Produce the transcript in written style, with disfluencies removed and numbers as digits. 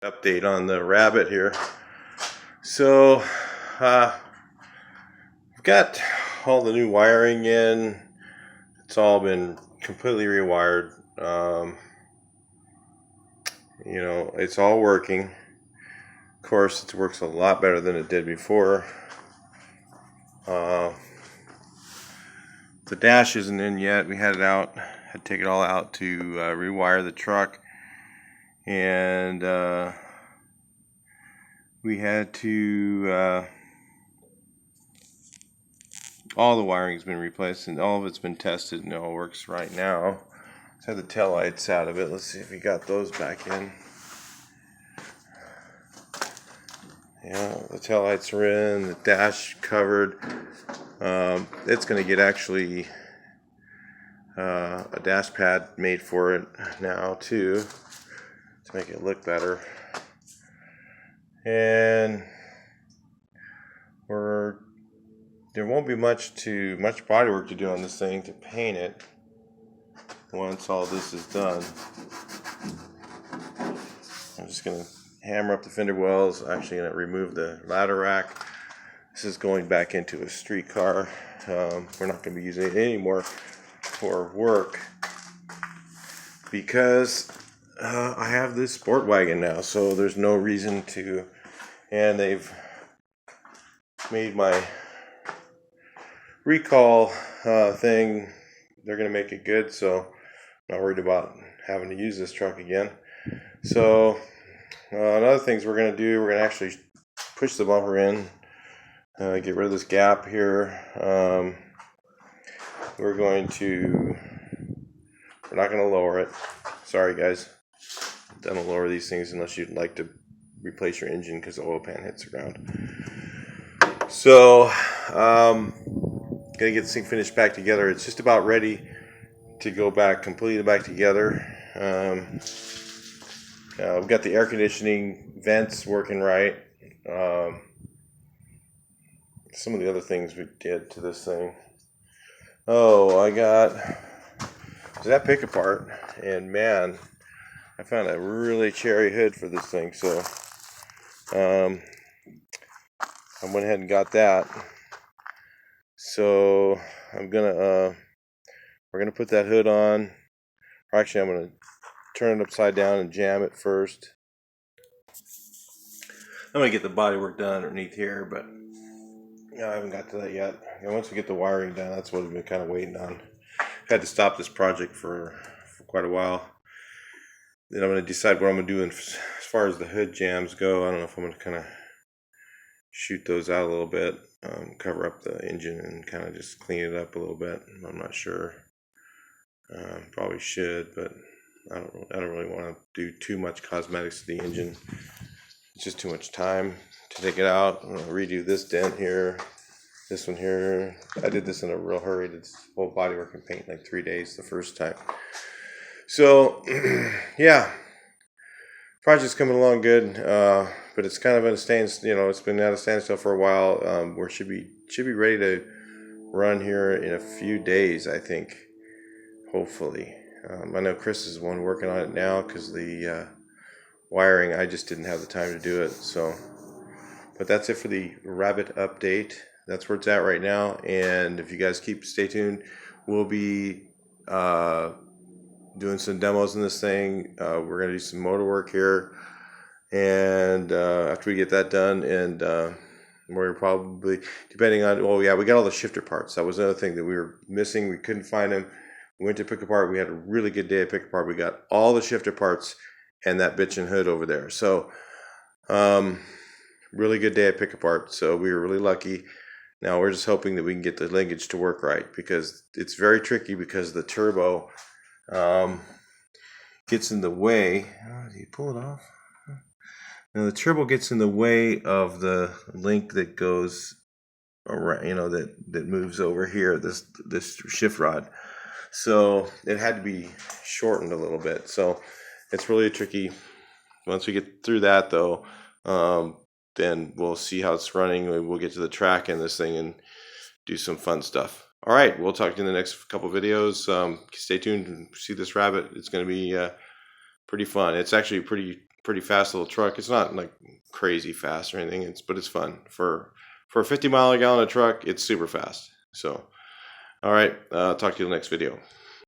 Update on the Rabbit here. So we've got all the new wiring in. It's all been completely rewired. It's all working. Of course, it works a lot better than it did before. The dash isn't in yet. We had to take it all out to rewire the truck, and we had to all the wiring's been replaced and all of it's been tested and it all works right now. Let's have the tail lights out of it. Let's see if we got those back in. Yeah, the tail lights are in, the dash covered. It's going to get actually a dash pad made for it now too, to make it look better. And there won't be much body work to do on this thing to paint it once all this is done. I'm just going to hammer up the fender wells. Actually going to remove the ladder rack. This is going back into a street car. We're not going to be using it anymore for work because I have this sport wagon now, so there's no reason to. And they've made my recall thing. They're going to make it good, so I'm not worried about having to use this truck again. So another things we're going to do, we're going to actually push the bumper in, get rid of this gap here. We're not going to lower it. Sorry guys, I don't lower these things unless you'd like to replace your engine because the oil pan hits the ground. So gonna get this thing finished back together. It's just about ready to go back completely back together. We've got the air conditioning vents working right. Some of the other things we did to this thing. I got that pick apart, and man, I found a really cherry hood for this thing, so I went ahead and got that. So we're gonna put that hood on. Or actually, I'm gonna turn it upside down and jam it first. I'm gonna get the body work done underneath here, but I haven't got to that yet. And once we get the wiring done, that's what we've been kind of waiting on. Had to stop this project for quite a while. Then I'm gonna decide what I'm gonna do as far as the hood jams go. I don't know if I'm gonna kind of shoot those out a little bit, cover up the engine and kind of just clean it up a little bit. I'm not sure. Probably should, but I don't really want to do too much cosmetics to the engine. It's just too much time to take it out. I'm gonna redo this dent here, this one here. I did this in a real hurry. Did this whole bodywork and paint in like 3 days the first time. So yeah, project's coming along good, but it's kind of at a standstill. It's been at a standstill for a while. We should be ready to run here in a few days, I think. Hopefully, I know Chris is the one working on it now because the wiring. I just didn't have the time to do it. So, but that's it for the Rabbit update. That's where it's at right now. And if you guys stay tuned, we'll be doing some demos in this thing. We're gonna do some motor work here, and after we get that done, and we're probably, depending on, we got all the shifter parts. That was another thing that we were missing. We couldn't find them. We went to pick apart. We had a really good day at pick apart. We got all the shifter parts and that bitchin' hood over there. So really good day at pick apart. So we were really lucky. Now we're just hoping that we can get the linkage to work right, because it's very tricky because the turbo gets in the way. Do you pull it off? Now the turbo gets in the way of the link that goes around, that moves over here, this shift rod. So it had to be shortened a little bit. So it's really tricky. Once we get through that though, then we'll see how it's running. We'll get to the track in this thing and do some fun stuff. All right, we'll talk to you in the next couple videos. Stay tuned and see this Rabbit. It's going to be pretty fun. It's actually pretty pretty fast little truck. It's not like crazy fast or anything, but it's fun. For a 50 mile a gallon truck, it's super fast. So, all right, talk to you in the next video.